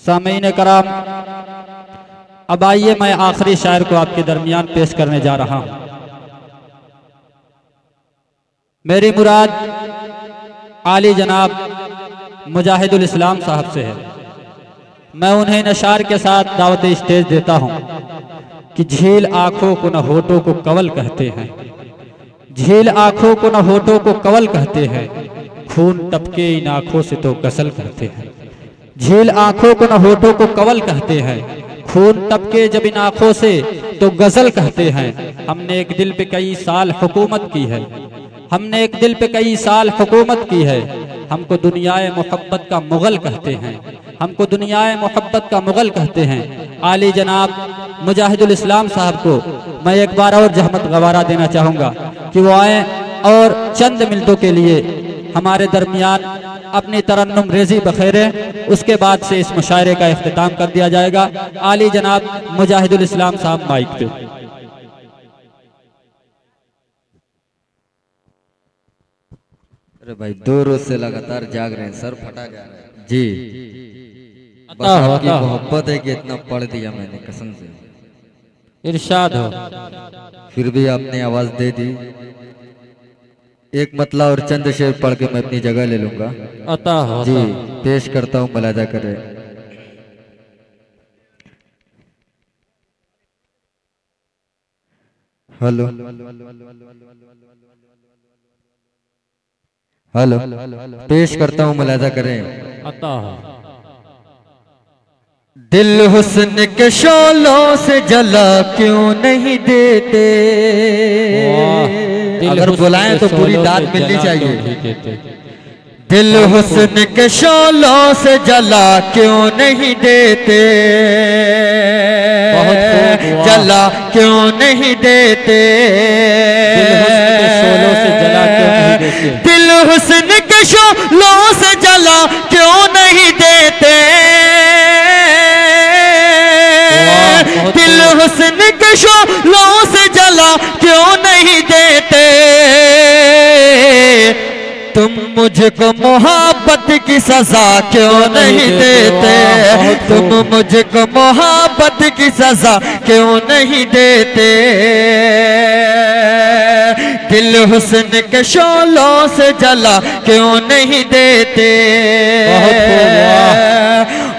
सामीन कराम, अब आइए मैं आखिरी शायर को आपके दरमियान पेश करने जा रहा हूं। मेरी मुराद आली जनाब मुजाहिदुल इस्लाम साहब से है। मैं उन्हें नशार के साथ दावत स्टेज देता हूं कि झील आंखों को न होठों को कवल कहते हैं, झील आंखों को न होठों को कवल कहते हैं, खून टपके इन आंखों से तो गजल कहते हैं। झील आंखों को न होठों को कवल कहते हैं, खून टपके जब इन आंखों से तो गजल कहते हैं। हमने एक दिल पे कई साल हुकूमत की है, हमने एक दिल पे कई साल हुकूमत की है। हमको दुनियाए मोहब्बत का मुगल कहते हैं, हमको दुनियाए मोहब्बत का मुगल कहते हैं। आली जनाब मुजाहिदुल इस्लाम साहब को मैं एक बार और जहमत गवारा देना चाहूँगा कि वो आए और चंद मिनटों के लिए हमारे दरमियान अपनी तरन्नुम रेजी बखेरे। उसके बाद से इस मुशायरे का इख्तिताम कर दिया जाएगा। आली जनाब मुजाहिदुल इस्लाम साहब माइक पे। अरे भाई 2 रोज से लगातार जाग रहे हैं, सर फटा जा रहा है जी। बस आपकी मोहब्बत है कि इतना पढ़ दिया मैंने, कसम से इरशाद हो। फिर भी आपने आवाज दे दी। एक मतला और चंद शेर पढ़ के मैं अपनी जगह ले लूंगा। अता हो जी, पेश करता हूँ, मुलाजा करें। हेलो हेलो, पेश करता हूँ, मुलाजा करें। अता हो। दिल हुस्न के शोलों से जला क्यों नहीं देते, अगर बुलाएं तो पूरी दाद मिलनी चाहिए। दिल हुस्न के शोलों से जला क्यों नहीं देते, जला क्यों नहीं देते, दिल हुस्न के शोलों से जला क्यों नहीं देते, दिल हुस्न के शोलों से जला क्यों नहीं देते। तुम मुझको मोहब्बत की सजा क्यों नहीं देते, तुम मुझको मोहब्बत की सजा क्यों नहीं देते। दिल हुस्न के शोलों से जला क्यों नहीं देते।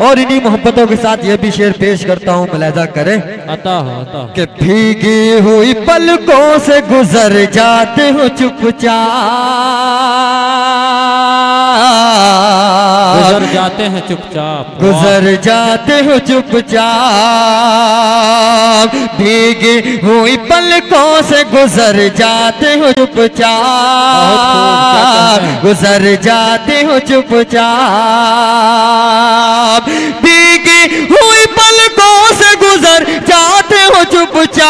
और इन्हीं मोहब्बतों के साथ ये भी शेर पेश करता हूँ, मुलाजा करें। अता हो कि भीगी हुई पलकों से गुजर जाते हो चुपचाप, गुजर जाते हैं चुपचाप, गुजर जाते हो चुपचाप, भीगी हुई पलकों से गुजर जाते हो चुपचाप, गुजर जाते हो चुपचाप, भीगी हुई पलकों से गुजर जाते हो चुपचाप,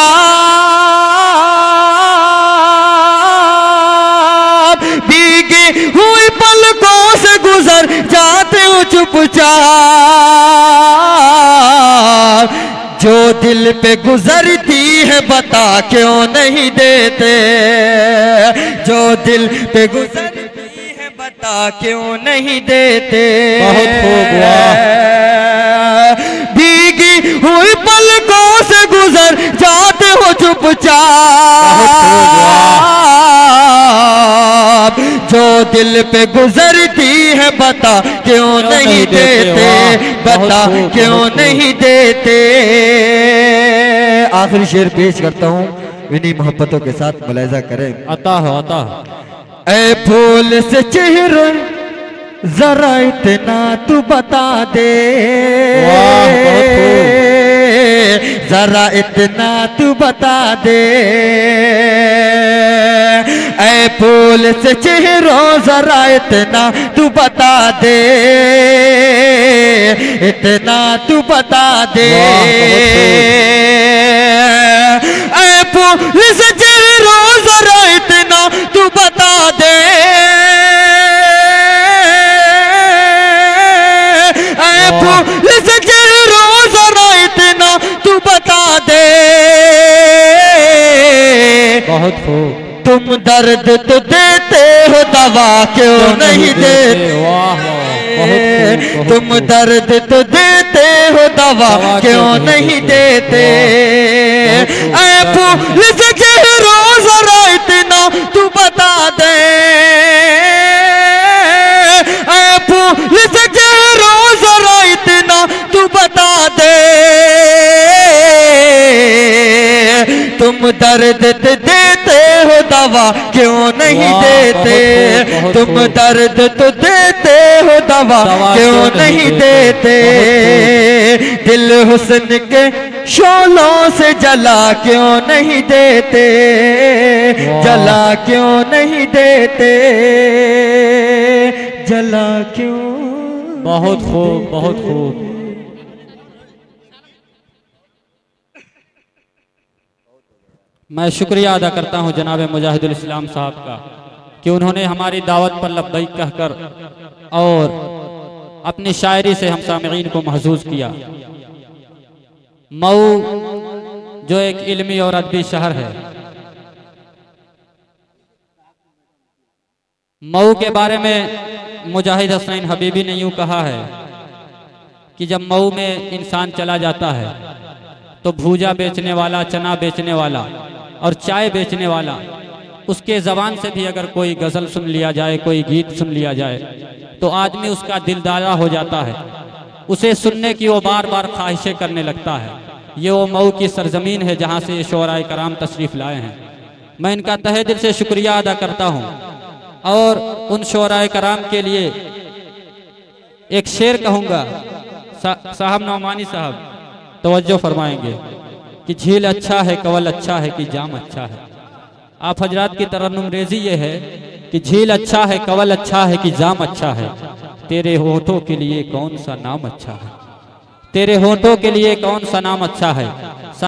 भीगी हुई पलकों से गुजर जाते हो चुपचाप। जो दिल पे गुजरती है बता क्यों नहीं देते, जो दिल पे गुजरती है बता क्यों नहीं देते। बहुत खूब, भीगी हुई पलकों से गुजर जाते हो चुपचाप, जो दिल पे गुजरती है बता क्यों नहीं देते, बता क्यों नहीं देते। आखिरी शेर पेश करता हूँ, इन्हीं मोहब्बतों के साथ मुलाहिजा करें। अता हो अता हो। ऐ फूल से चेहरा जरा इतना तू बता दे, जरा इतना तू बता दे, ऐ फूल से चेहरों जरा इतना तू बता दे, इतना तू बता दे, ऐ फूल से चेहरों जरा इतना तू बता दे, ऐ फूल से चेहरों जरा इतना तू बता दे। बहुत खूब। तुम दर्द तो देते हो दवा क्यों नहीं देते, तुम दर्द तो देते हो, दवा क्यों नहीं देते? ऐ फूल से चेहरा जरा इतना तू बता दे, ऐ फूल से चेहरा जरा इतना तू बता दे। तुम दर्द तो देते हो, दवा क्यों नहीं देते? तुम दर्द तो देते हो, दवा क्यों नहीं देते? दिल हुस्न के शोलों से जला क्यों नहीं देते? जला क्यों नहीं देते? जला क्यों? बहुत खूब, बहुत खूब। मैं शुक्रिया अदा करता हूं जनाब मुजाहिदुल इस्लाम साहब का कि उन्होंने हमारी दावत पर लब्बैक कहकर और अपनी शायरी से हम सामईन को महसूस किया। मऊ जो एक इल्मी और अदबी शहर है, मऊ के बारे में मुजाहिद हसनैन हबीबी ने यूँ कहा है कि जब मऊ में इंसान चला जाता है तो भूजा बेचने वाला, चना बेचने वाला और चाय बेचने वाला, उसके ज़बान से भी अगर कोई गज़ल सुन लिया जाए, कोई गीत सुन लिया जाए, तो आदमी उसका दिलदारा हो जाता है, उसे सुनने की वो बार बार ख्वाहिशें करने लगता है। ये वो मऊ की सरजमीन है जहाँ से ये शोराए कराम तशरीफ़ लाए हैं। मैं इनका तहे दिल से शुक्रिया अदा करता हूँ और उन शोराए कराम के लिए एक शेर कहूँगा। साहब नौमानी साहब तवज्जो फरमाएंगे कि झील अच्छा है, कवल अच्छा है कि जाम अच्छा है। आप हजरात की तरन्नुम रेजी ये है कि झील अच्छा है, कवल अच्छा है कि जाम अच्छा है। तेरे होठों के लिए कौन सा नाम अच्छा है? तेरे होठों के लिए कौन सा नाम अच्छा है?